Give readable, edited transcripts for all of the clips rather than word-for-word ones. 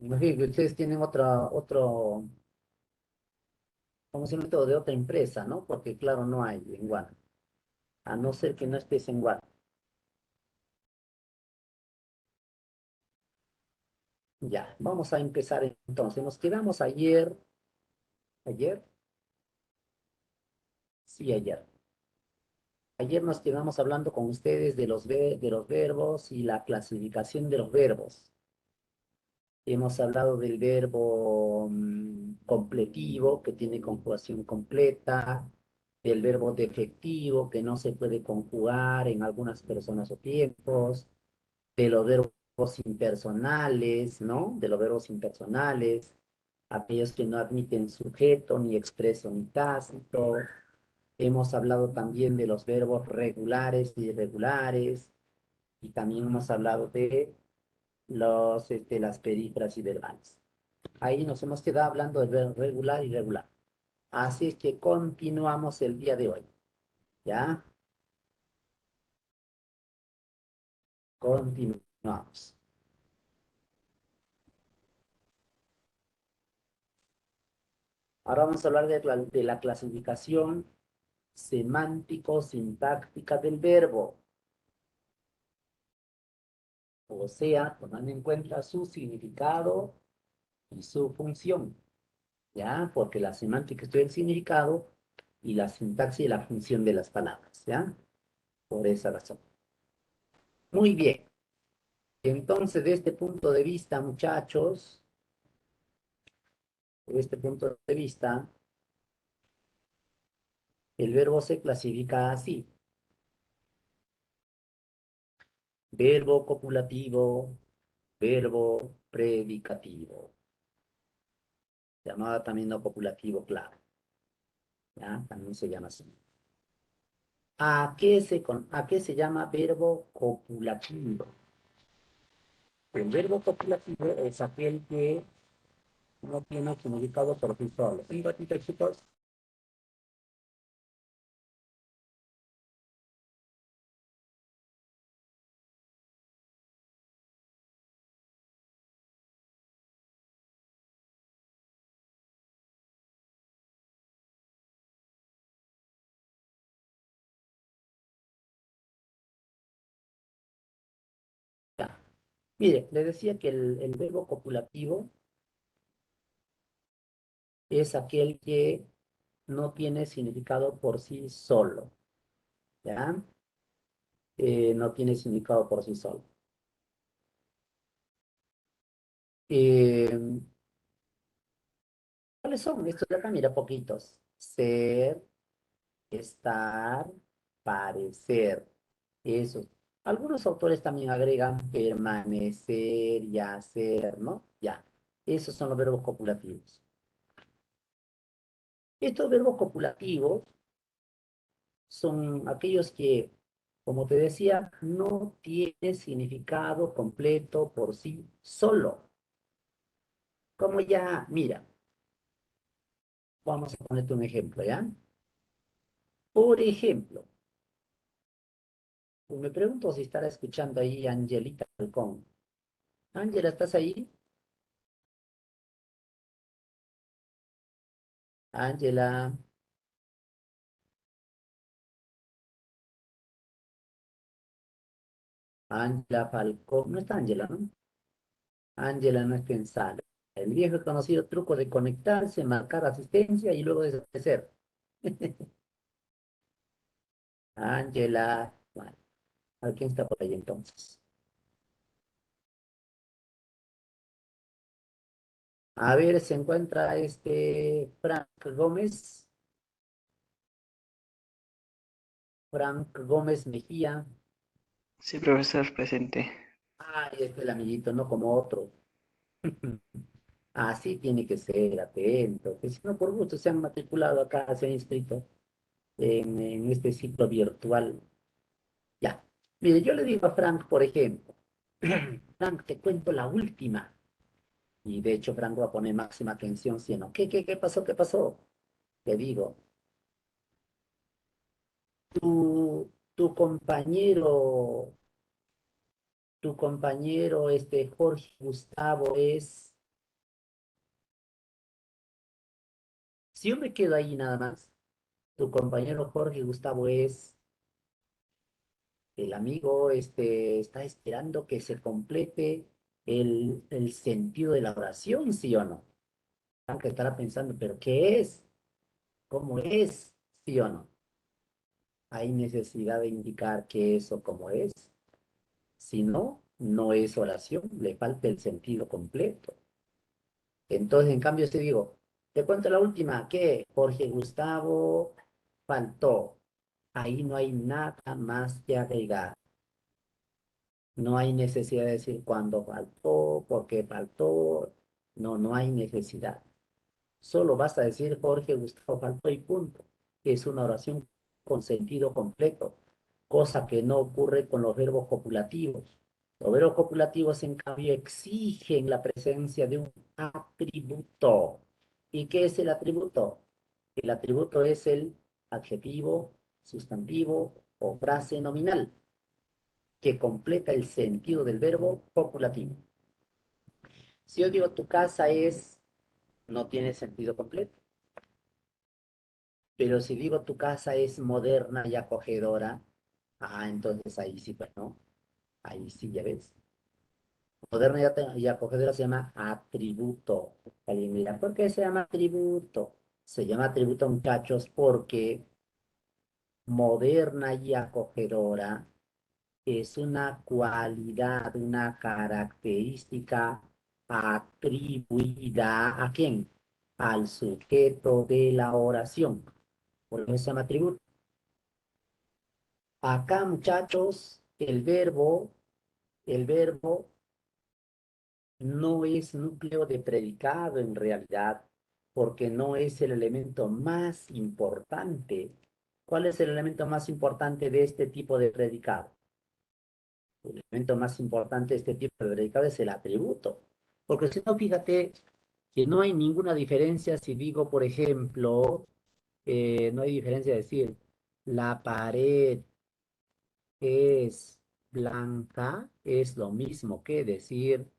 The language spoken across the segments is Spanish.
Imagino que ustedes tienen conocimiento de otra empresa, ¿no? Porque claro, no hay en Guam, a no ser que no estés en Guam. Ya, vamos a empezar entonces. Nos quedamos ayer, sí, ayer. Ayer nos quedamos hablando con ustedes de los verbos y la clasificación de los verbos. Hemos hablado del verbo completivo, que tiene conjugación completa, del verbo defectivo, que no se puede conjugar en algunas personas o tiempos, de los verbos impersonales, ¿no? De los verbos impersonales, aquellos que no admiten sujeto, ni expreso, ni tácito. Hemos hablado también de los verbos regulares y irregulares, y también hemos hablado de las perífrasis verbales. Ahí nos hemos quedado hablando de verbo regular y irregular. Así es que continuamos el día de hoy. ¿Ya? Continuamos. Ahora vamos a hablar de la clasificación semántico-sintáctica del verbo. O sea, tomando en cuenta su significado y su función. ¿Ya? Porque la semántica estudia el significado y la sintaxis y la función de las palabras. ¿Ya? Por esa razón. Muy bien. Entonces, de este punto de vista, muchachos, de este punto de vista, el verbo se clasifica así. Verbo copulativo, verbo predicativo. Llamada también no copulativo, claro. ¿Ya? También se llama así. ¿A qué se llama verbo copulativo? El verbo copulativo es aquel que no tiene significado por sí solo. Un ratito, chicos. Ya. Mire, le decía que el verbo copulativo es aquel que no tiene significado por sí solo, ¿ya? No tiene significado por sí solo. Eh, ¿Cuáles son estos de acá? Mira, poquitos. Ser, estar, parecer. Eso. Algunos autores también agregan permanecer y hacer, ¿no? Ya. Esos son los verbos copulativos. Estos verbos copulativos son aquellos que, como te decía, no tienen significado completo por sí solo. Como ya, mira, vamos a ponerte un ejemplo, ¿ya? Por ejemplo, me pregunto si estará escuchando ahí Angelita Falcón. Ángela, ¿estás ahí? Ángela, Ángela Falcón. No está Ángela, ¿no? Ángela no está en sala. El viejo y conocido truco de conectarse, marcar asistencia y luego desaparecer. Ángela, bueno, a ver quién está por ahí entonces. A ver, se encuentra Frank Gómez, Frank Gómez Mejía. Sí, profesor, presente. Ay, el amiguito, no como otro. Así tiene que ser, atento. Que si no, por gusto se han matriculado acá, se han inscrito en este ciclo virtual. Ya. Mire, yo le digo a Frank, por ejemplo, Frank, te cuento la última. Y de hecho, Frank va a poner máxima atención, si no. ¿Qué pasó? ¿Qué pasó? Le digo, tu compañero, Jorge Gustavo es. Si yo me quedo ahí nada más, tu compañero Jorge Gustavo es el amigo, está esperando que se complete el sentido de la oración, ¿sí o no? Aunque estará pensando, ¿pero qué es? ¿Cómo es? ¿Sí o no? Hay necesidad de indicar qué es o cómo es. Si no, no es oración, le falta el sentido completo. Entonces, en cambio, si digo, te cuento la última, que Jorge Gustavo faltó. Ahí no hay nada más que agregar. No hay necesidad de decir cuándo faltó, por qué faltó. No, no hay necesidad. Solo basta decir Jorge Gustavo faltó y punto. Es una oración con sentido completo, cosa que no ocurre con los verbos copulativos. Los verbos copulativos, en cambio, exigen la presencia de un atributo. ¿Y qué es el atributo? El atributo es el adjetivo, sustantivo o frase nominal que completa el sentido del verbo copulativo. Si yo digo tu casa es, no tiene sentido completo. Pero si digo tu casa es moderna y acogedora, entonces ahí sí, pues no, ahí sí, ya ves. Moderna y acogedora se llama atributo. Alguien mira, ¿por qué se llama atributo? Se llama atributo, muchachos, porque moderna y acogedora es una cualidad, una característica atribuida ¿a quién? Al sujeto de la oración. Por eso se llama atributo. Acá, muchachos, el verbo no es núcleo de predicado en realidad, porque no es el elemento más importante. ¿Cuál es el elemento más importante de este tipo de predicado? El elemento más importante de este tipo de predicado es el atributo. Porque si no, fíjate que no hay ninguna diferencia si digo, por ejemplo, no hay diferencia de decir, la pared es blanca, es lo mismo que decir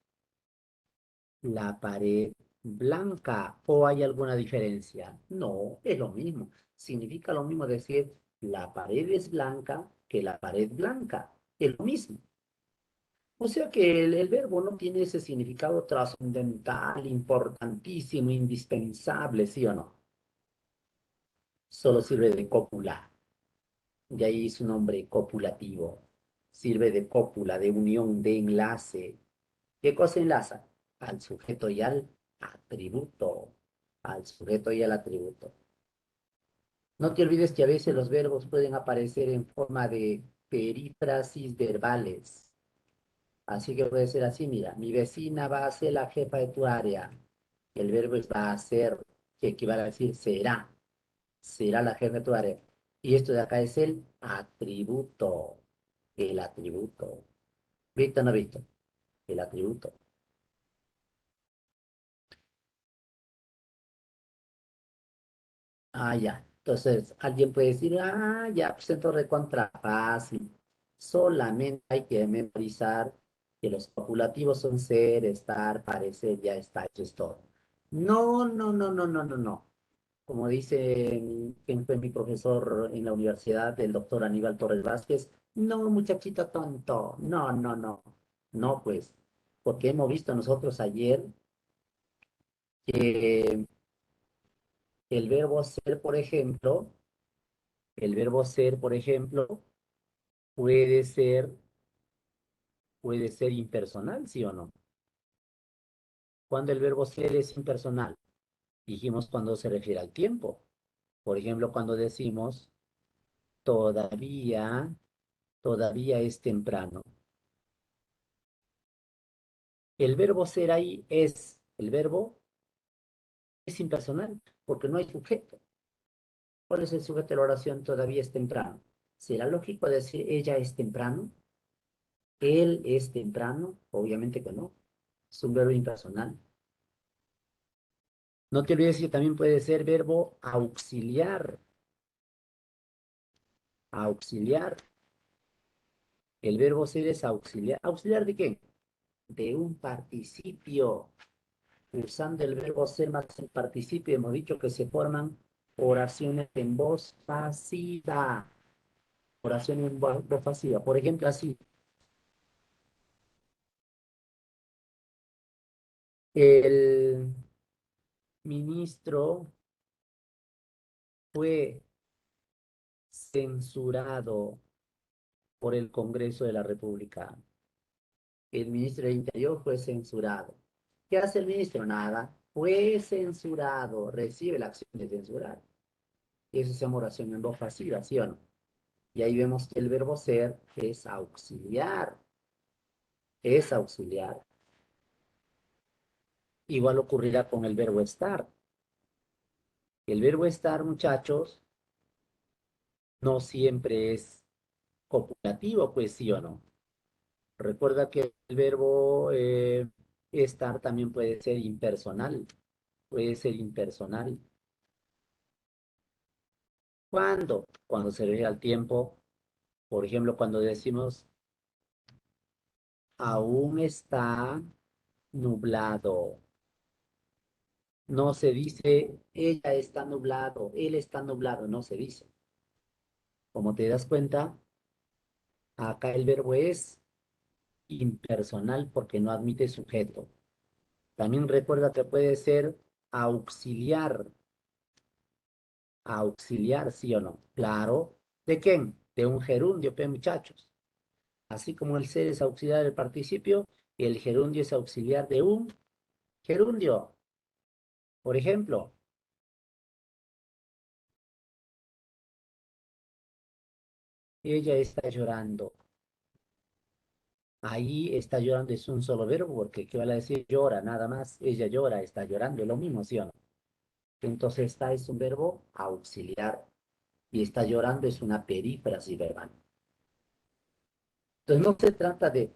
la pared blanca. ¿O hay alguna diferencia? No, es lo mismo. Significa lo mismo decir la pared es blanca que la pared blanca. Es lo mismo. O sea que el verbo no tiene ese significado trascendental, importantísimo, indispensable, ¿sí o no? Solo sirve de cópula. De ahí su nombre copulativo. Sirve de cópula, de unión, de enlace. ¿Qué cosa enlaza? Al sujeto y al atributo. Al sujeto y al atributo. No te olvides que a veces los verbos pueden aparecer en forma de perífrasis verbales. Así que puede ser así, mira, mi vecina va a ser la jefa de tu área. El verbo es va a ser, que equivale a decir será. Será la jefa de tu área. Y esto de acá es el atributo. El atributo. ¿Visto o no visto? El atributo. Ya. Entonces, alguien puede decir, ya, pues entonces contra fácil. Solamente hay que memorizar que los copulativos son ser, estar, parecer, ya está, eso es todo. No, no, no, no, no, no, no. Como dice quien fue mi profesor en la universidad, el doctor Aníbal Torres Vázquez, no, muchachito tonto, no, no, no. No, pues, porque hemos visto nosotros ayer que el verbo ser, por ejemplo, el verbo ser, por ejemplo, puede ser, puede ser impersonal, ¿sí o no? Cuando el verbo ser es impersonal, dijimos cuando se refiere al tiempo. Por ejemplo, cuando decimos todavía, todavía es temprano. El verbo ser ahí es, el verbo es impersonal, porque no hay sujeto. ¿Cuál es el sujeto de la oración? Todavía es temprano. ¿Será lógico decir ella es temprano? ¿Él es temprano? Obviamente que no. Es un verbo impersonal. No te olvides que también puede ser verbo auxiliar. Auxiliar. El verbo ser es auxiliar. ¿Auxiliar de qué? De un participio. Usando el verbo ser más el participio, hemos dicho que se forman oraciones en voz pasiva. Oraciones en voz pasiva. Por ejemplo, así. El ministro fue censurado por el Congreso de la República. El ministro del Interior fue censurado. ¿Qué hace el ministro? Nada. Fue censurado. Recibe la acción de censurar. Eso se llama oración en voz pasiva, ¿sí o no? Y ahí vemos que el verbo ser es auxiliar. Es auxiliar. Igual ocurrirá con el verbo estar. El verbo estar, muchachos, no siempre es copulativo, pues sí o no. Recuerda que el verbo estar también puede ser impersonal. Puede ser impersonal. ¿Cuándo? Cuando se refiere al tiempo. Por ejemplo, cuando decimos aún está nublado. No se dice ella está nublado, él está nublado, no se dice. Como te das cuenta, acá el verbo es impersonal porque no admite sujeto. También recuerda que puede ser auxiliar, auxiliar, sí o no. Claro. ¿De quién? De un gerundio, pe muchachos. Así como el ser es auxiliar del participio, el gerundio es auxiliar de un gerundio. Por ejemplo, ella está llorando. Ahí está llorando es un solo verbo, porque ¿qué vale a decir? Llora, nada más. Ella llora, está llorando, es lo mismo, ¿sí o no? Entonces, esta es un verbo auxiliar y está llorando es una perífrasis verbal. Entonces, no se trata de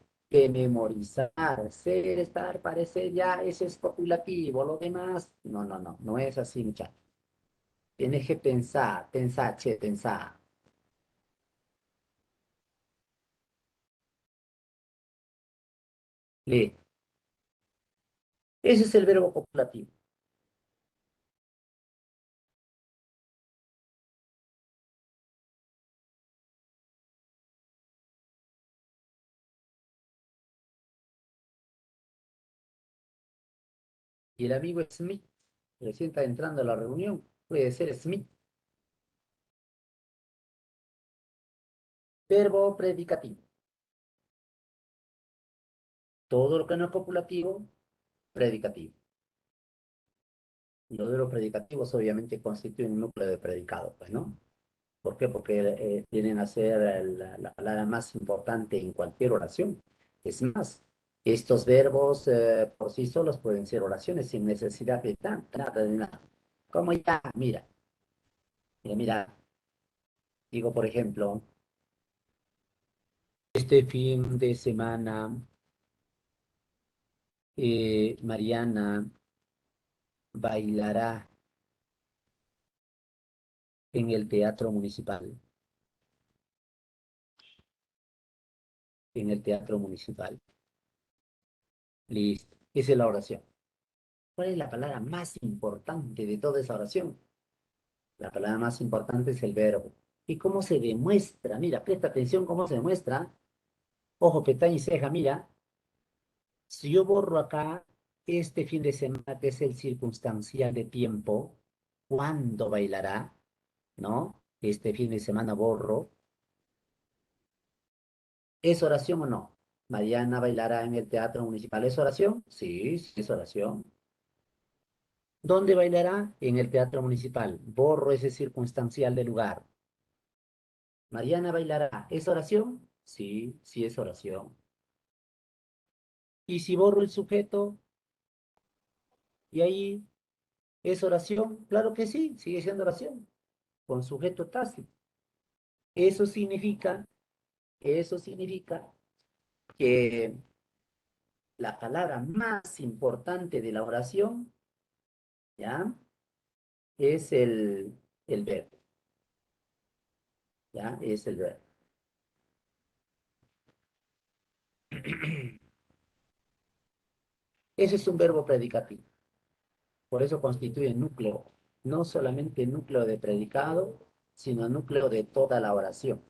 memorizar, ser, estar, parecer, ya, ese es copulativo, lo demás, no, no, no, no es así, muchachos. Tienes que pensar, pensar, che, pensar. Lee. Ese es el verbo copulativo. Y el amigo Smith, recién está entrando a la reunión, puede ser Smith. Verbo predicativo. Todo lo que no es copulativo, predicativo. Los verbos predicativos obviamente constituyen un núcleo de predicado, pues, ¿no? ¿Por qué? Porque vienen a ser la palabra más importante en cualquier oración. Es más, estos verbos por sí solos pueden ser oraciones sin necesidad de nada, de nada. Como ya, mira, digo, por ejemplo, este fin de semana, Mariana bailará en el teatro municipal, en el teatro municipal. Listo. Esa es la oración. ¿Cuál es la palabra más importante de toda esa oración? La palabra más importante es el verbo. ¿Y cómo se demuestra? Mira, presta atención cómo se demuestra. Ojo, pestaña y ceja, mira. Si yo borro acá este fin de semana, que es el circunstancial de tiempo, ¿cuándo bailará? ¿No? Este fin de semana borro. ¿Es oración o no? Mariana bailará en el teatro municipal. ¿Es oración? Sí, sí es oración. ¿Dónde bailará? En el teatro municipal. Borro ese circunstancial de lugar. Mariana bailará. ¿Es oración? Sí, sí es oración. Y si borro el sujeto y ahí es oración, claro que sí, sigue siendo oración, con sujeto tácito. Eso significa, eso significa que la palabra más importante de la oración, ¿ya? Es el verbo, ¿ya? Es el verbo. Ese es un verbo predicativo. Por eso constituye núcleo, no solamente núcleo de predicado, sino núcleo de toda la oración.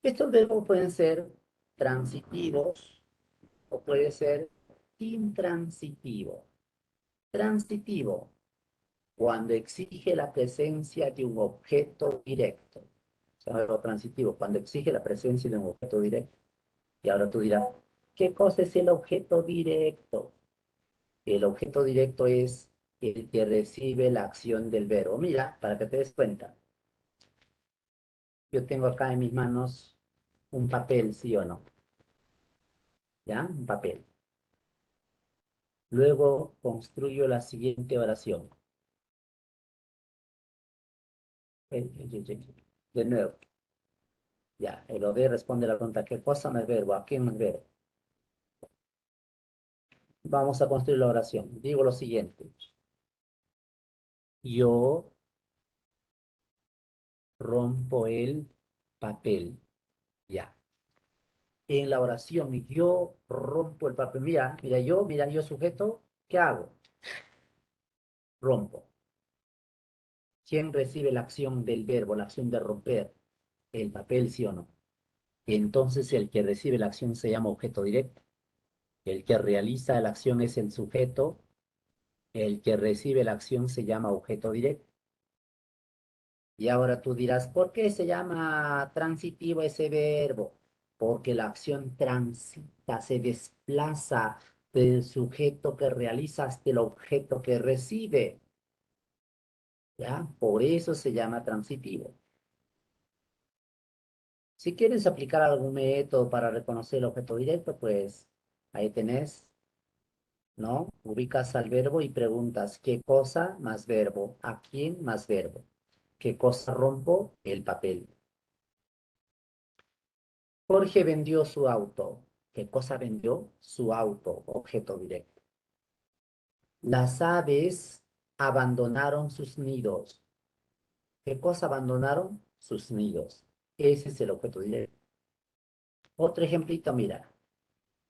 Estos verbos pueden ser transitivos o puede ser intransitivo. Transitivo, cuando exige la presencia de un objeto directo. O sea, verbo transitivo, cuando exige la presencia de un objeto directo. Y ahora tú dirás, ¿qué cosa es el objeto directo? El objeto directo es el que recibe la acción del verbo. Mira, para que te des cuenta, yo tengo acá en mis manos un papel, ¿sí o no? ¿Ya? Un papel. Luego construyo la siguiente oración. De nuevo, ya, el OD responde la pregunta, ¿qué cosa no es verbo? ¿A quién no es verbo? Vamos a construir la oración. Digo lo siguiente. Yo rompo el papel. Ya. En la oración, yo rompo el papel. Mira, yo sujeto, ¿qué hago? Rompo. ¿Quién recibe la acción del verbo, la acción de romper? El papel, ¿sí o no? Entonces el que recibe la acción se llama objeto directo. El que realiza la acción es el sujeto. El que recibe la acción se llama objeto directo. Y ahora tú dirás, ¿por qué se llama transitivo ese verbo? Porque la acción transita, se desplaza del sujeto que realiza hasta el objeto que recibe. ¿Ya? Por eso se llama transitivo. Si quieres aplicar algún método para reconocer el objeto directo, pues ahí tenés, ¿no? Ubicas al verbo y preguntas, ¿qué cosa más verbo? ¿A quién más verbo? ¿Qué cosa rompo? El papel. Jorge vendió su auto. ¿Qué cosa vendió? Su auto, objeto directo. Las aves abandonaron sus nidos. ¿Qué cosa abandonaron? Sus nidos. Ese es el objeto directo. Otro ejemplito, mira.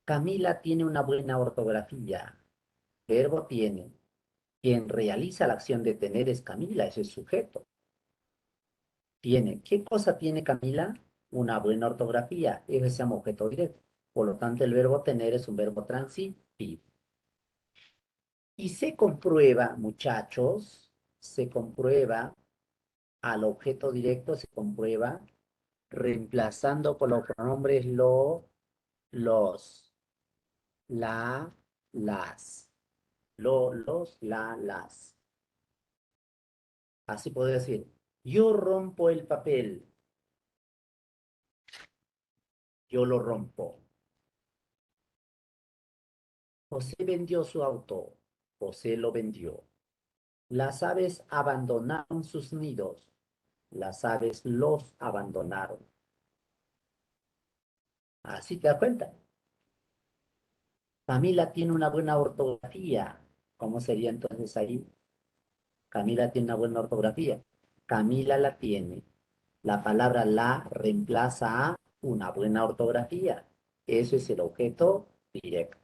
Camila tiene una buena ortografía. Verbo tiene. Quien realiza la acción de tener es Camila, ese es sujeto. Tiene. ¿Qué cosa tiene Camila? Una buena ortografía. Ese se llama objeto directo. Por lo tanto, el verbo tener es un verbo transitivo. Y se comprueba, muchachos, se comprueba al objeto directo, se comprueba reemplazando por los pronombres lo, los, la, las. Lo, los, la, las. Así puedo decir, yo rompo el papel, yo lo rompo. José vendió su auto, José lo vendió. Las aves abandonaron sus nidos, las aves los abandonaron. Así te das cuenta. Camila tiene una buena ortografía. ¿Cómo sería entonces ahí? Camila tiene una buena ortografía. Camila la tiene. La palabra la reemplaza a una buena ortografía. Eso es el objeto directo.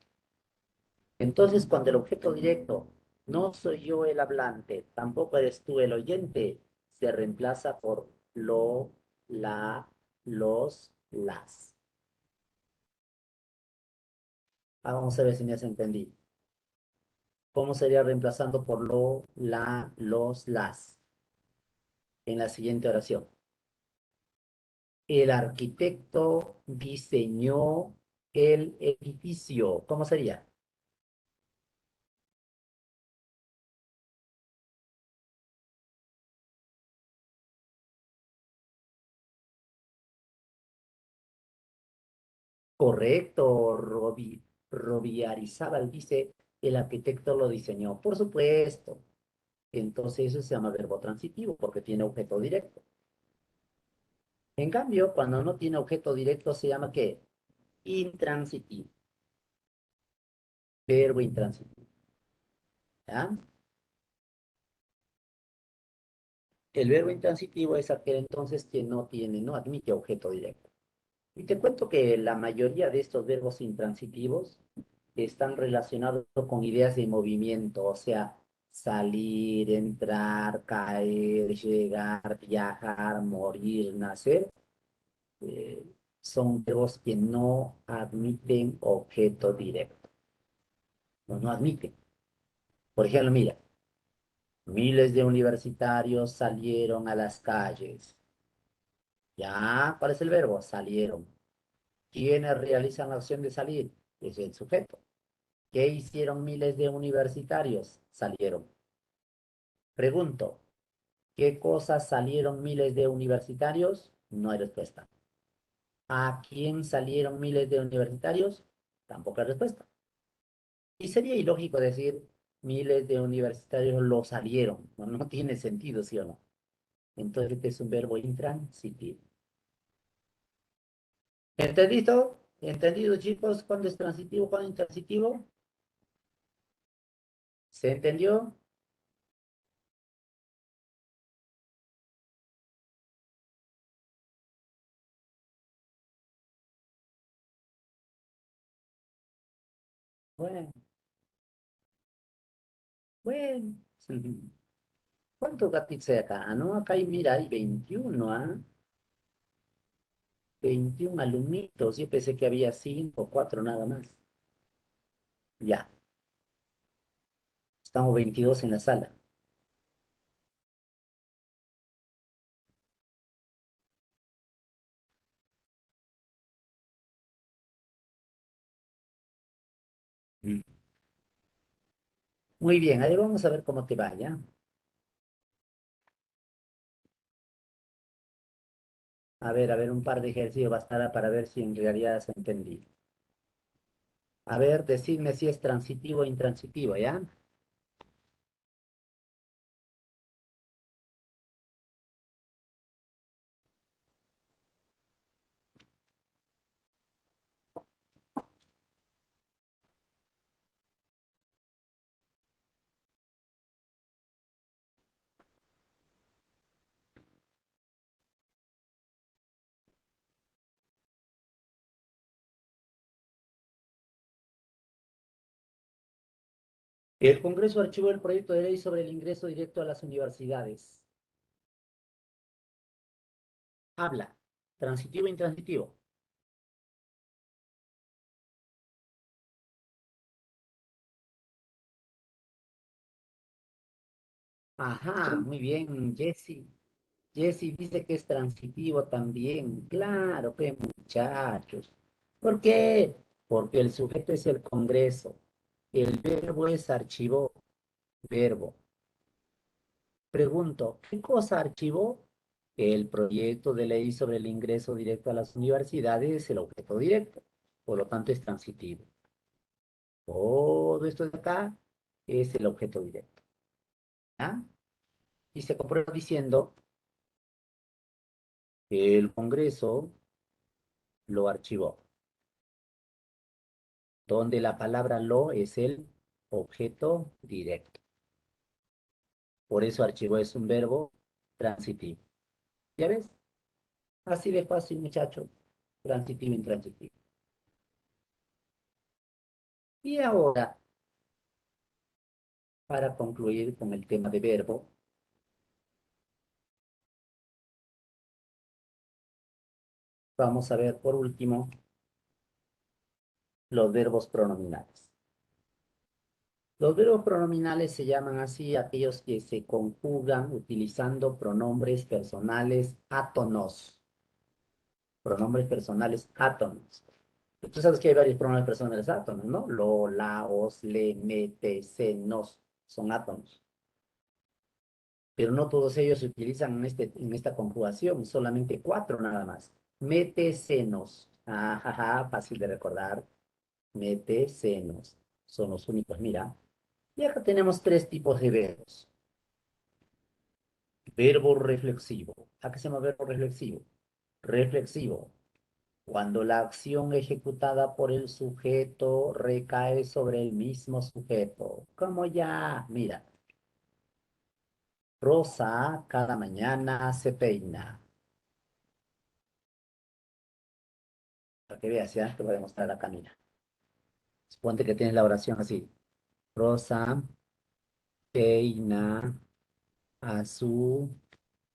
Entonces, cuando el objeto directo no soy yo el hablante, tampoco eres tú el oyente, se reemplaza por lo, la, los, las. Vamos a ver si me has entendido. ¿Cómo sería reemplazando por lo, la, los, las? En la siguiente oración. El arquitecto diseñó el edificio. ¿Cómo sería? Correcto, Robi Arizábal dice, el arquitecto lo diseñó. Por supuesto. Entonces eso se llama verbo transitivo porque tiene objeto directo. En cambio, cuando no tiene objeto directo se llama ¿qué? Intransitivo. Verbo intransitivo. ¿Ya? El verbo intransitivo es aquel entonces que no tiene, no admite objeto directo. Y te cuento que la mayoría de estos verbos intransitivos están relacionados con ideas de movimiento, o sea, salir, entrar, caer, llegar, viajar, morir, nacer. eh, Son verbos que no admiten objeto directo, no admiten. Por ejemplo, mira, miles de universitarios salieron a las calles. Ya, ¿cuál es el verbo? Salieron. ¿Quiénes realizan la acción de salir? Es el sujeto. ¿Qué hicieron miles de universitarios? Salieron. Pregunto, ¿qué cosas salieron miles de universitarios? No hay respuesta. ¿A quién salieron miles de universitarios? Tampoco hay respuesta. Y sería ilógico decir miles de universitarios lo salieron. No, no tiene sentido, ¿sí o no? Entonces, este es un verbo intransitivo. ¿Entendido? ¿Entendido, chicos? ¿Cuándo es transitivo? ¿Cuándo es intransitivo? ¿Se entendió? Bueno, bueno. ¿Cuántos gatitos hay acá? Ah, no, acá hay, mira, hay 21, ¿ah? 21 alumnitos. Yo pensé que había 5 o 4 nada más. Ya, estamos 22 en la sala. Mm. Muy bien, ahí vamos a ver cómo te va, ¿ya? A ver, un par de ejercicios bastará para ver si en realidad has entendido. A ver, decidme si es transitivo o intransitivo, ¿ya? El Congreso archivó el proyecto de ley sobre el ingreso directo a las universidades. Habla. Transitivo e intransitivo. Ajá, muy bien, Jesse. Jesse dice que es transitivo también. Claro, que muchachos. ¿Por qué? Porque el sujeto es el Congreso. El verbo es archivó. Verbo. Pregunto, ¿qué cosa archivó? El proyecto de ley sobre el ingreso directo a las universidades es el objeto directo. Por lo tanto, es transitivo. Todo esto de acá es el objeto directo. ¿Ah? Y se comprueba diciendo que el Congreso lo archivó, donde la palabra lo es el objeto directo. Por eso archivó es un verbo transitivo. ¿Ya ves? Así de fácil, muchacho. Transitivo, intransitivo. Y ahora, para concluir con el tema de verbo, vamos a ver por último los verbos pronominales. Los verbos pronominales se llaman así aquellos que se conjugan utilizando pronombres personales átonos. Pronombres personales átonos. Tú sabes que hay varios pronombres personales átonos, ¿no? Lo, la, os, le, me, te, se, nos. Son átonos. Pero no todos ellos se utilizan en esta conjugación, solamente cuatro nada más. Mete, senos. Ajaja, fácil de recordar. Mete, senos. Son los únicos, mira. Y acá tenemos tres tipos de verbos. Verbo reflexivo. ¿A qué se llama verbo reflexivo? Reflexivo. Cuando la acción ejecutada por el sujeto recae sobre el mismo sujeto. Como ya, mira, Rosa cada mañana se peina. Para que veas, ya te voy a mostrar acá, mira. Suponte que tienes la oración así. Rosa peina a su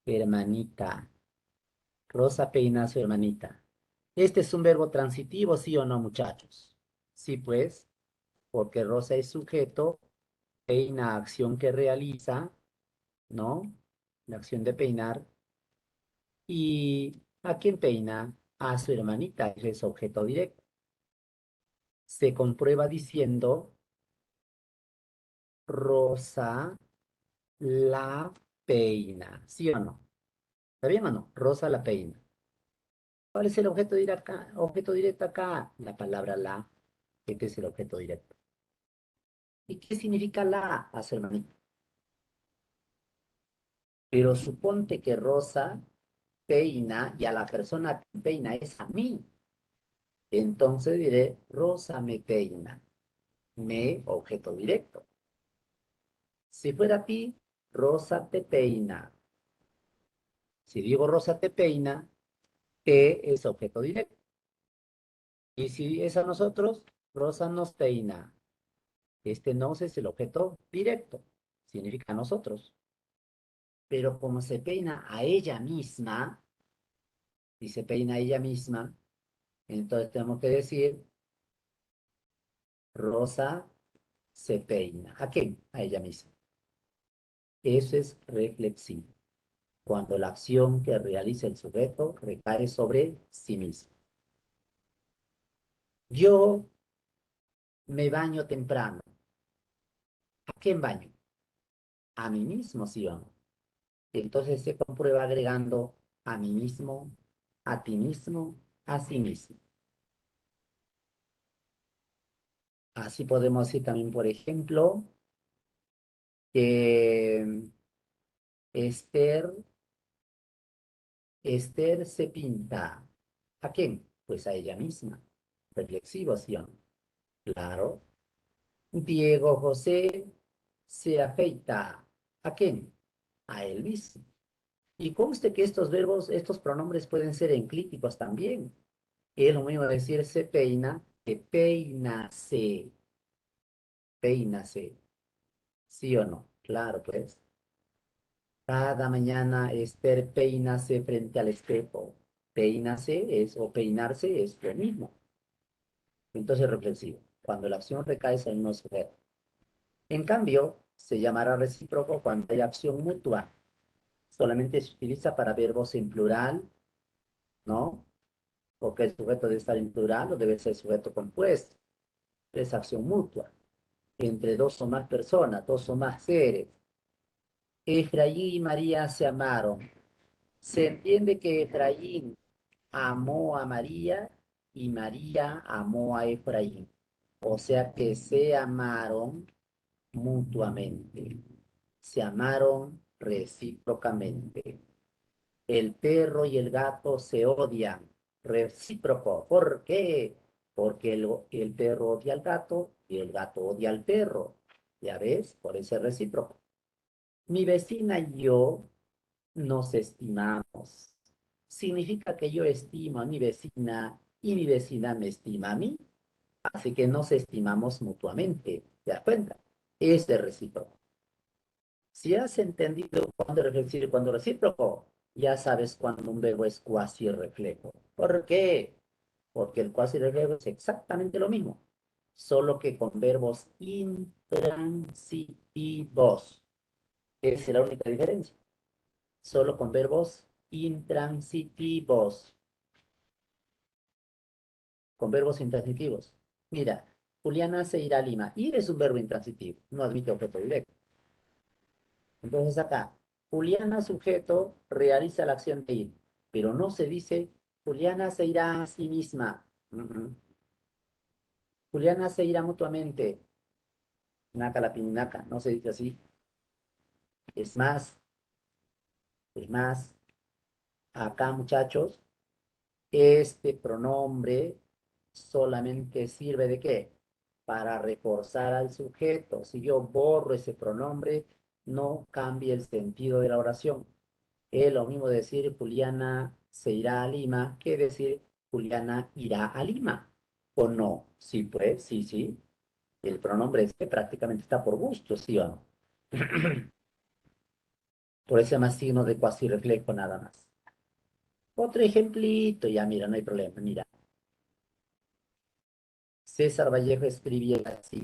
hermanita. Rosa peina a su hermanita. Este es un verbo transitivo, ¿sí o no, muchachos? Sí, pues, porque Rosa es sujeto, peina acción que realiza, ¿no? La acción de peinar. ¿Y a quién peina? A su hermanita, ese es objeto directo. Se comprueba diciendo Rosa la peina, ¿sí o no? ¿Está bien o no? Rosa la peina. ¿Cuál es el objeto directo acá? Objeto directo acá, la palabra la. Este es el objeto directo. ¿Y qué significa la? A su hermanita. Pero suponte que Rosa peina y a la persona que peina es a mí. Entonces diré, Rosa me peina. Me, objeto directo. Si fuera a ti, Rosa te peina. Si digo Rosa te peina, te es objeto directo. Y si es a nosotros, Rosa nos peina. Este nos es el objeto directo. Significa nosotros. Pero como se peina a ella misma, y se peina a ella misma, entonces tenemos que decir Rosa se peina. ¿A quién? A ella misma. Eso es reflexivo. Cuando la acción que realiza el sujeto recae sobre sí mismo. Yo me baño temprano. ¿A quién baño? A mí mismo, ¿sí o no? Entonces se comprueba agregando a mí mismo, a ti mismo, a sí mismo. Así podemos decir también, por ejemplo, que Esther, Esther se pinta. ¿A quién? Pues a ella misma. Reflexivo, ¿sí o no? Claro. Diego José se afeita. ¿A quién? A él mismo. Y conste que estos verbos, estos pronombres pueden ser enclíticos también. Es lo mismo decir se peina que peinase, peinase. ¿Sí o no? Claro, pues. Cada mañana Esther peinase frente al espejo. Peinase es, o peinarse es lo mismo. Entonces, reflexivo. Cuando la acción recae en un sujeto. En cambio, se llamará recíproco cuando hay acción mutua. Solamente se utiliza para verbos en plural, ¿no? Porque el sujeto debe estar en plural o debe ser sujeto compuesto. Es acción mutua entre dos o más personas, dos o más seres. Efraín y María se amaron. Se entiende que Efraín amó a María y María amó a Efraín. O sea que se amaron mutuamente. Se amaron recíprocamente. El perro y el gato se odian. Recíproco. ¿Por qué? Porque el perro odia al gato y el gato odia al perro. ¿Ya ves? Por eso es recíproco. Mi vecina y yo nos estimamos. Significa que yo estimo a mi vecina y mi vecina me estima a mí. Así que nos estimamos mutuamente. ¿Te das cuenta? Es de recíproco. Si has entendido cuándo reflexivo y cuándo recíproco, ya sabes cuándo un verbo es cuasi reflejo. ¿Por qué? Porque el cuasi reflejo es exactamente lo mismo, solo que con verbos intransitivos. Esa es la única diferencia. Solo con verbos intransitivos. Con verbos intransitivos. Mira, Juliana se irá a Lima. Ir es un verbo intransitivo, no admite objeto directo. Entonces acá, Juliana sujeto realiza la acción de ir, pero no se dice Juliana se irá a sí misma. Juliana se irá mutuamente. Naca la pinaca, no se dice así. Es más, es más, acá muchachos, este pronombre solamente sirve de qué? Para reforzar al sujeto. Si yo borro ese pronombre, no cambia el sentido de la oración. Es lo mismo decir Juliana se irá a Lima que decir Juliana irá a Lima. ¿O no? Sí, pues, sí, sí. El pronombre este prácticamente está por gusto, ¿sí o no? Por ese más signo de cuasi reflejo nada más. Otro ejemplito, ya mira, no hay problema, mira. César Vallejo escribía así: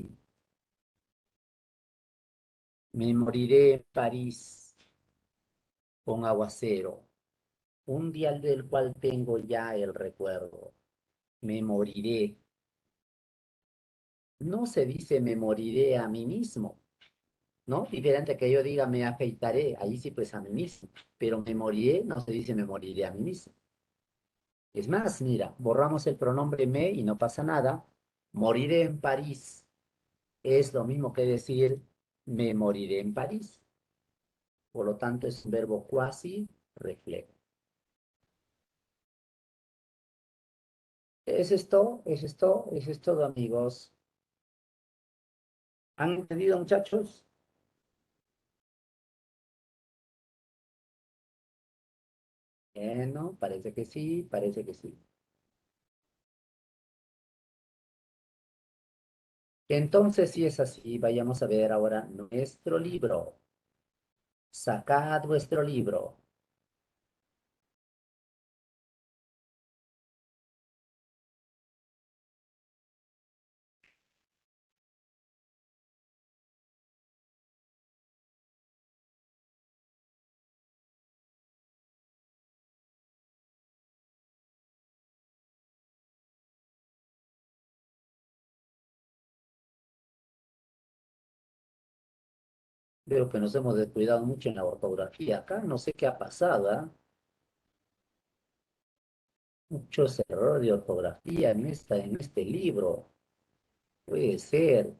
me moriré en París con aguacero, un día del cual tengo ya el recuerdo. Me moriré. No se dice me moriré a mí mismo, ¿no? Diferente a que yo diga me afeitaré, ahí sí pues a mí mismo, pero me moriré no se dice me moriré a mí mismo. Es más, mira, borramos el pronombre me y no pasa nada. Moriré en París es lo mismo que decir me moriré en París. Por lo tanto, es un verbo cuasi reflejo. Eso es todo, amigos. ¿Han entendido, muchachos? Bueno, parece que sí, parece que sí. Entonces, si es así, vayamos a ver ahora nuestro libro. Sacad vuestro libro. Veo que nos hemos descuidado mucho en la ortografía. Acá no sé qué ha pasado, ¿ah? Muchos errores de ortografía en este libro. Puede ser.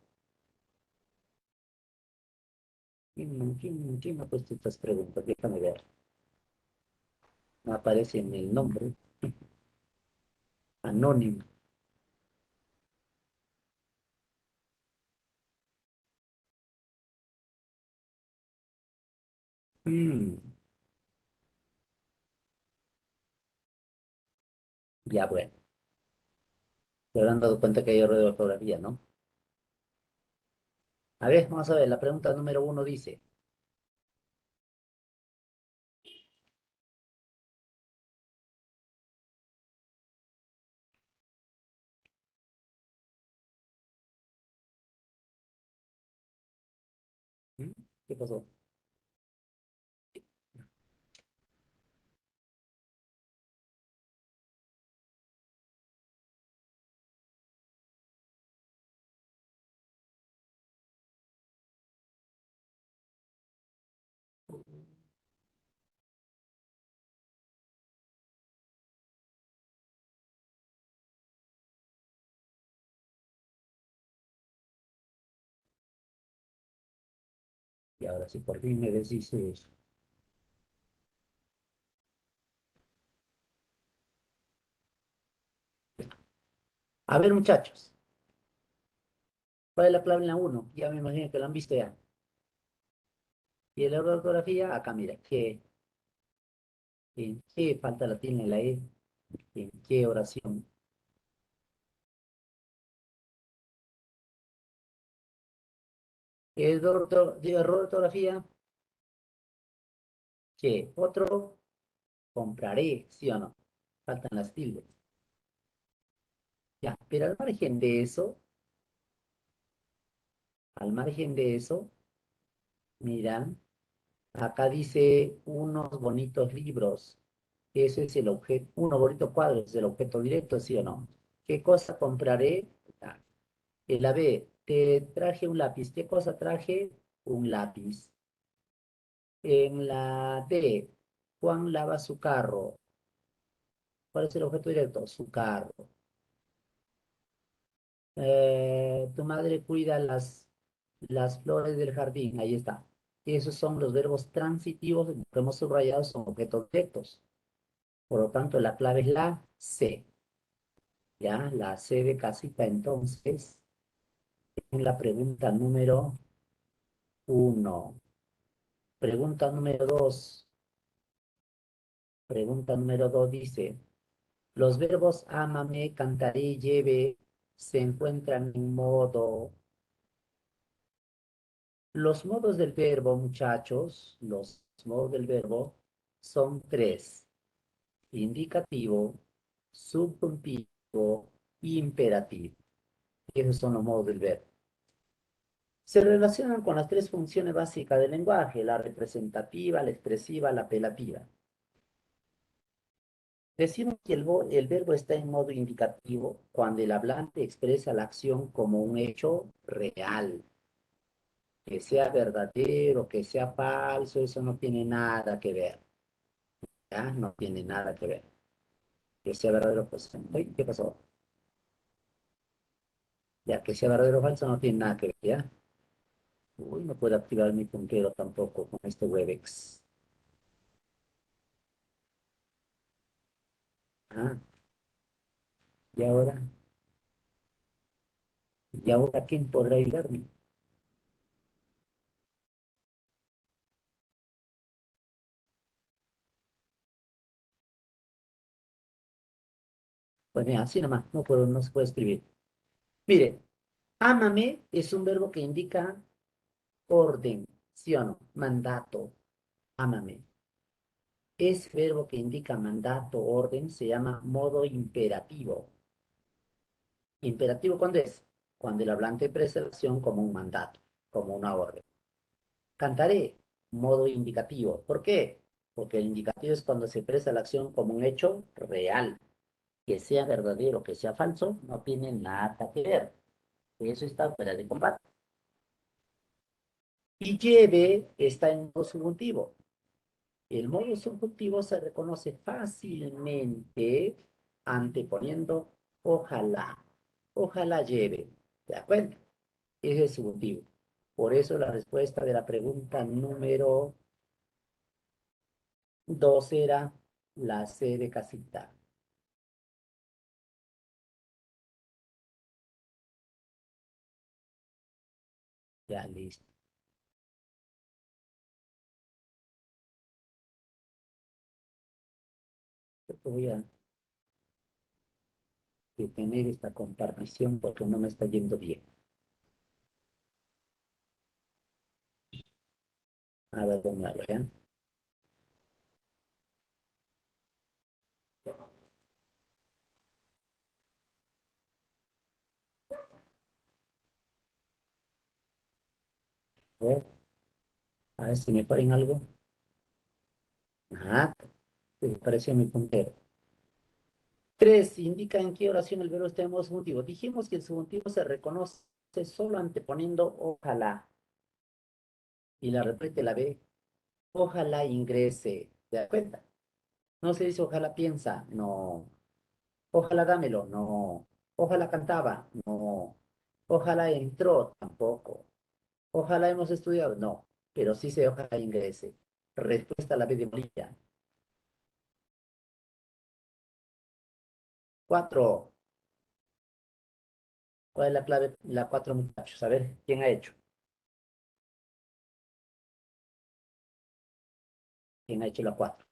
¿Quién me ha puesto estas preguntas? Déjame ver. No aparece en el nombre. Anónimo. Mm, ya bueno. Se habrán dado cuenta que hay error de ortografía, ¿no? A ver, vamos a ver. La pregunta número uno dice. ¿Mm? ¿Qué pasó? Y ahora sí, por fin me decís eso. A ver, muchachos. ¿Cuál es la clave en la uno? Ya me imagino que lo han visto ya. Y el error de ortografía, acá mira. ¿En qué falta la tilde en la E? ¿En qué oración? De error de ortografía, ¿qué? Otro, compraré, ¿sí o no? Faltan las tildes. Ya, pero al margen de eso, mira, acá dice unos bonitos libros. Eso es el objeto, unos bonitos cuadros, es el objeto directo, ¿sí o no? ¿Qué cosa compraré? Ah, en la B, te traje un lápiz. ¿Qué cosa traje? Un lápiz. En la D, Juan lava su carro. ¿Cuál es el objeto directo? Su carro. Tu madre cuida las flores del jardín. Ahí está. Esos son los verbos transitivos que hemos subrayado, son objetos directos. Por lo tanto, la clave es la C. Ya, la C de casita, entonces, en la pregunta número uno. Pregunta número dos. Pregunta número dos dice, los verbos ámame, cantaré, lleve se encuentran en modo. Los modos del verbo, muchachos, los modos del verbo son tres: indicativo, subjuntivo, imperativo. Esos son los modos del verbo. Se relacionan con las tres funciones básicas del lenguaje: la representativa, la expresiva, la apelativa. Decimos que el verbo está en modo indicativo cuando el hablante expresa la acción como un hecho real. Que sea verdadero, que sea falso, eso no tiene nada que ver, ¿ya? No tiene nada que ver. Que sea verdadero, pues, uy, ¿qué pasó? Ya, que sea verdadero o falso no tiene nada que ver, ¿ya? Uy, no puedo activar mi puntero tampoco con este Webex. Ah, y ahora, ¿quién podrá ayudarme? Pues mira, así nomás, no se puede escribir. Mire, ámame es un verbo que indica orden, ¿sí o no? Mandato, ámame. Ese verbo que indica mandato, orden, se llama modo imperativo. ¿Imperativo cuándo es? Cuando el hablante expresa la acción como un mandato, como una orden. Cantaré, modo indicativo. ¿Por qué? Porque el indicativo es cuando se expresa la acción como un hecho real. Que sea verdadero, que sea falso, no tiene nada que ver. Eso está fuera de combate. Y lleve está en modo subjuntivo. El modo subjuntivo se reconoce fácilmente anteponiendo ojalá. Ojalá lleve. ¿De acuerdo? Ese es el subjuntivo. Por eso la respuesta de la pregunta número 2 era la C de casita. Ya listo. Voy a detener esta compartición porque no me está yendo bien. A ver, ¿dónde lo vean? A ver si me ponen algo. Ajá, se pareció mi puntero. 3. Indica en qué oración el verbo está en modo subjuntivo. Dijimos que el subjuntivo se reconoce solo anteponiendo ojalá. Y la repite la B. Ojalá ingrese. ¿Te das cuenta? No se dice ojalá piensa. No. Ojalá dámelo. No. Ojalá cantaba. No. Ojalá entró. Tampoco. Ojalá hemos estudiado. No. Pero sí se ojalá ingrese. Respuesta a la B de Bolivia. 4. ¿Cuál es la clave? La 4, muchachos. A ver, ¿quién ha hecho? ¿Quién ha hecho la 4?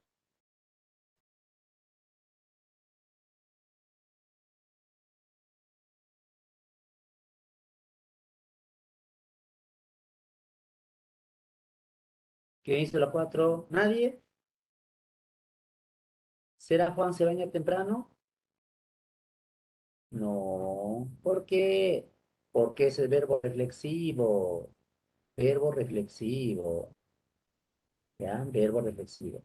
¿Quién hizo la 4? ¿Nadie? ¿Será Juan se baña temprano? No. ¿Por qué? Porque es el verbo reflexivo. Verbo reflexivo. ¿Ya? Verbo reflexivo.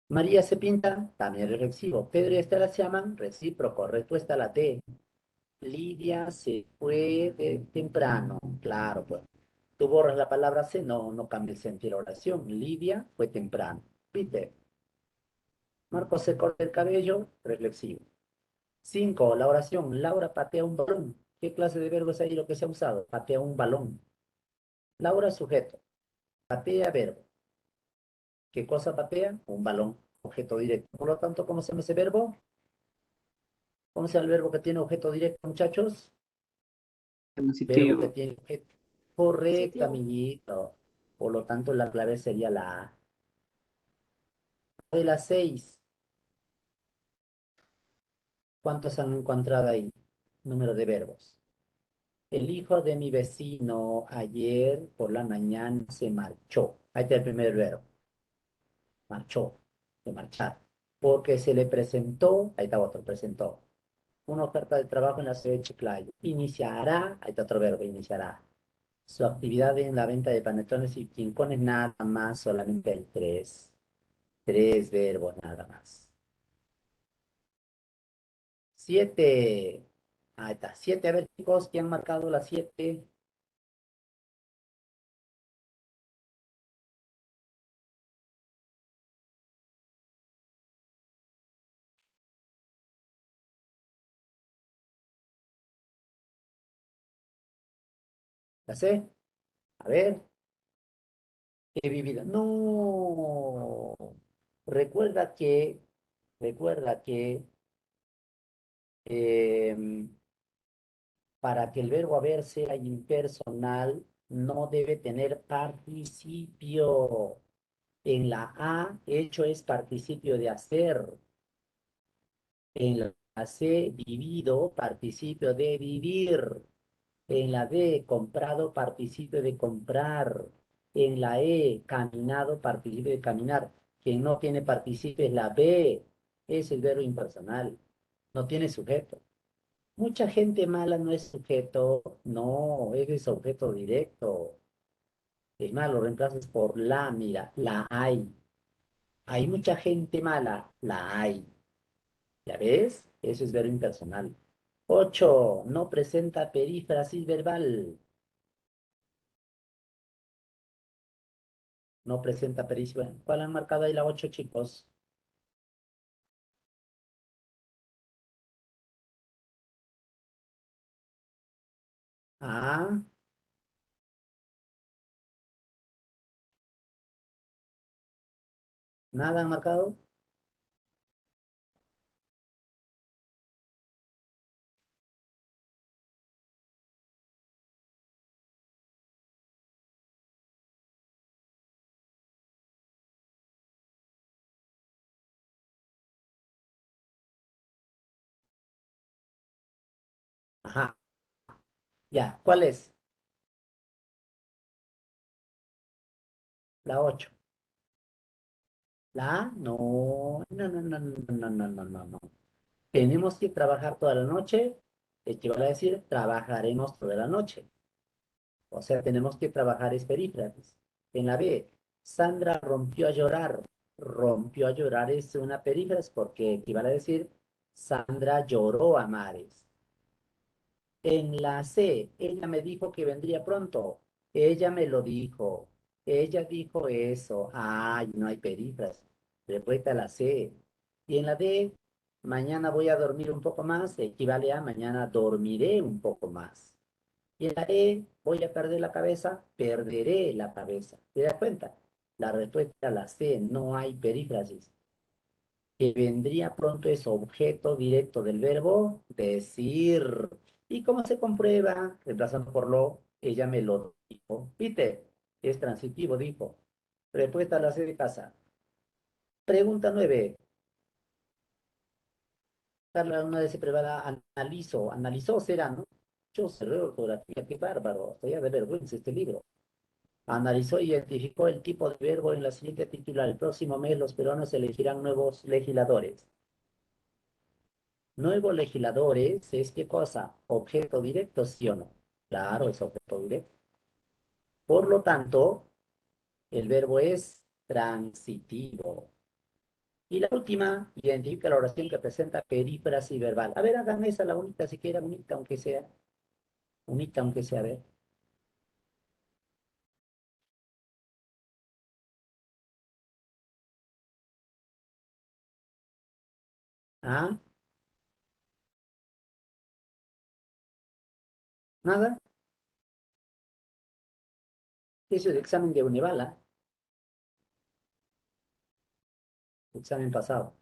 María se pinta, también reflexivo. Pedro y Estela se llaman, recíproco. Respuesta la D. Lidia se fue temprano. Claro, pues. Tú borras la palabra se, no cambia el sentido de la oración. Lidia fue temprano. ¿Viste? Marco se corta el cabello, reflexivo. 5. La oración. Laura patea un balón. ¿Qué clase de verbo es ahí lo que se ha usado? Patea un balón. Laura sujeto. Patea verbo. ¿Qué cosa patea? Un balón. Objeto directo. Por lo tanto, ¿cómo se llama ese verbo? ¿Cómo se llama el verbo que tiene objeto directo, muchachos? Verbo que Transitivo. tiene objeto. Correcto, amiguito. Por lo tanto, la clave sería la A. De las 6. ¿Cuántos han encontrado ahí? Número de verbos. El hijo de mi vecino ayer por la mañana se marchó. Ahí está el primer verbo. Marchó, de marchar. Porque se le presentó, ahí está otro, presentó, una oferta de trabajo en la ciudad de Chiclayo. Iniciará, ahí está otro verbo, iniciará. Su actividad en la venta de panetones y quincones nada más, solamente hay tres. Tres verbos nada más. Siete. Ahí está, siete. A ver, chicos, ¿quién han marcado las siete? ¿La sé? A ver, he vivido. No. Recuerda que, recuerda que em, para que el verbo haber sea impersonal, no debe tener participio. En la A, hecho es participio de hacer. En la C, vivido, participio de vivir. En la D, comprado, participio de comprar. En la E, caminado, participio de caminar. Quien no tiene participio es la B. Es el verbo impersonal. No tiene sujeto. Mucha gente mala no es sujeto. No, es objeto directo. Es más, lo reemplazas por la, mira, la hay. Hay mucha gente mala, la hay. ¿Ya ves? Eso es verbo impersonal. 8. No presenta perífrasis verbal. No presenta perífrasis. ¿Cuál han marcado ahí la 8, chicos? Ah, nada han marcado. Ajá, ya. ¿Cuál es? La 8. La A, no, no, no, no, no, no, no, no, no, no. Tenemos que trabajar toda la noche. Equivale a decir, trabajaremos toda la noche. O sea, tenemos que trabajar es perífrasis. En la B, Sandra rompió a llorar. Rompió a llorar es una perífrasis porque equivale a decir, Sandra lloró a mares. En la C, ella me dijo que vendría pronto. Ella me lo dijo. Ella dijo eso. Ay, no hay perífrasis. Respuesta a la C. Y en la D, mañana voy a dormir un poco más. Equivale a mañana dormiré un poco más. Y en la E, voy a perder la cabeza, perderé la cabeza. ¿Te das cuenta? La respuesta a la C, no hay perífrasis. Que vendría pronto es objeto directo del verbo decir. ¿Y cómo se comprueba? Reemplazando por lo, ella me lo dijo. ¿Viste? Es transitivo, dijo. Respuesta a la C de casa. Pregunta 9. Carla, una vez se prepara, analizó será, ¿no? Yo cerré ortografía, qué bárbaro, hasta ya de vergüenza este libro. Analizó y identificó el tipo de verbo en la siguiente titular. El próximo mes los peruanos elegirán nuevos legisladores. Nuevos legisladores es qué cosa? Objeto directo, ¿sí o no? Claro, es objeto directo. Por lo tanto, el verbo es transitivo. Y la última, identifica la oración que presenta perífrasis verbal. A ver, hagan esa, la bonita, siquiera bonita, aunque sea. Bonita, aunque sea, a ver. ¿Ah? ¿Nada? Eso es el examen de Univala, examen pasado.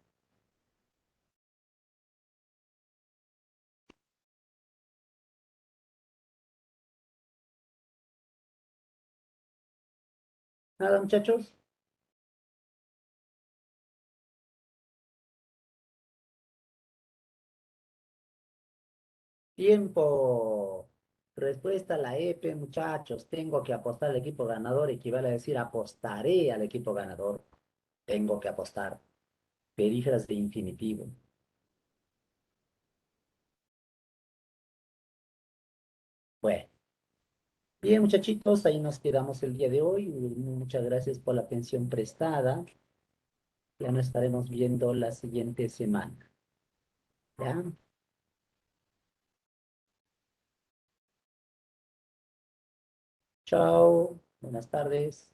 ¿Nada, muchachos? Tiempo. Respuesta a la EP, muchachos. Tengo que apostar al equipo ganador, equivale a decir apostaré al equipo ganador. Tengo que apostar. Perífrasis de infinitivo. Bueno, bien, muchachitos, ahí nos quedamos el día de hoy. Muchas gracias por la atención prestada. Ya nos estaremos viendo la siguiente semana. ¿Ya? Chao. Buenas tardes.